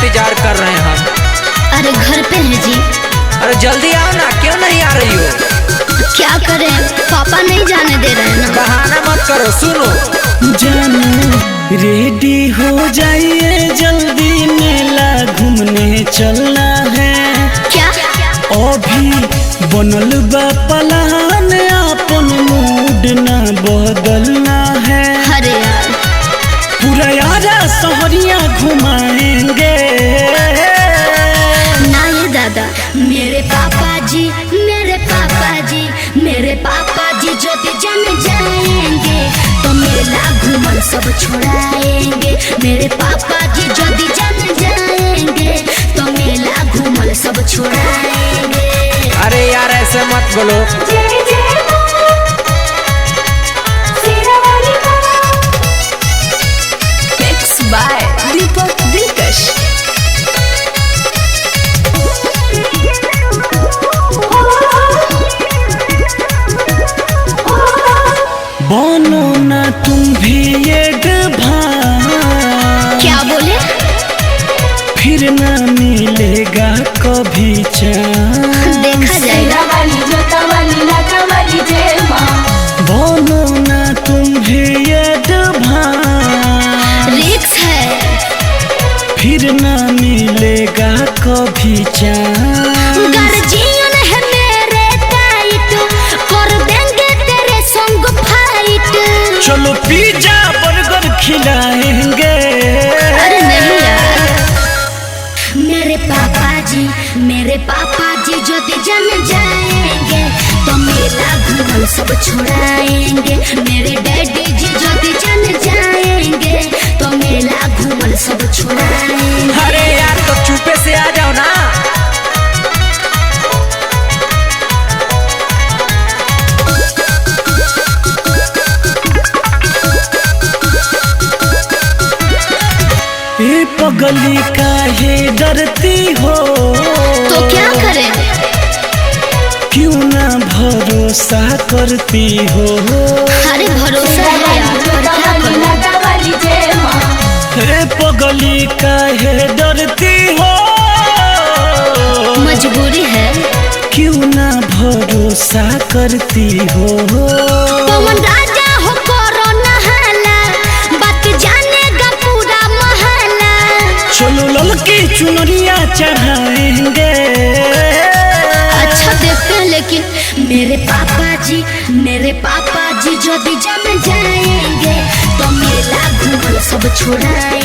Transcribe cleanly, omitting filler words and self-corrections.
इंतजार कर रहे हैं हम। अरे घर पे है जी। अरे जल्दी आओ ना, क्यों नहीं आ रही हो? क्या करें, पापा नहीं जाने दे रहे हैं ना। बहाना मत करो, सुनो। जानू रेडी हो जाइए, जल्दी मेला घूमने चलना है। क्या? अभी बनल बा प्लान, अपन मूड ना बदलना है। अरे यार, पूरा यारा शहरिया घुमाएंगे। ना ये दादा, मेरे पापा जी, मेरे पापा जी, मेरे पापा जी जो भी जन जाएंगे तो मेला घूमल सब छोड़ाएंगे। मेरे पापा जी जो भी जन जाएंगे तो मेला घूमल सब छोड़ाएंगे। अरे यार ऐसे मत बोलो। मिक्स बाय दीपक दिलकश। बनो ना तुम भी एक भाई। क्या बोले? फिर ना मिलेगा कभी चांस। देखा जाएगा। बनो ना तुम भी एक भाई। रिक्स है। फिर ना मिलेगा कभी चांस। गार्जियन है मेरे टाइट, कर देंगे तेरे संग फाइट। चलो पिज्जा बर्गर खिलाएंगे। अरे नहीं यार, मेरे पापा जी जो भी जन जाएंगे तो मेला घूमल सब छोड़ाएंगे। मेरे डैडी जी जो भी जन जाएंगे तो मेला घूमल सब छोड़ाएंगे। अरे यार तो चुपे से आ जाओ ना। ए पगली काहे डरती हो? तो क्या करें? क्यों ना भरोसा करती हो? अरे भरोसा है यार, पर क्या करूं? ए पगली काहे डरती हो? मजबूरी है। क्यों ना भरोसा करती हो? पवन राजा हो करो नहाला, बात जानेगा पूरा महला। चलो ललकी चुनरिया चढ़ाएंगे। अच्छा देखते हैं, लेकिन मेरे पापा जी जो भी जम जाएंगे तो मेला घूमल सब छोड़ाएंगे।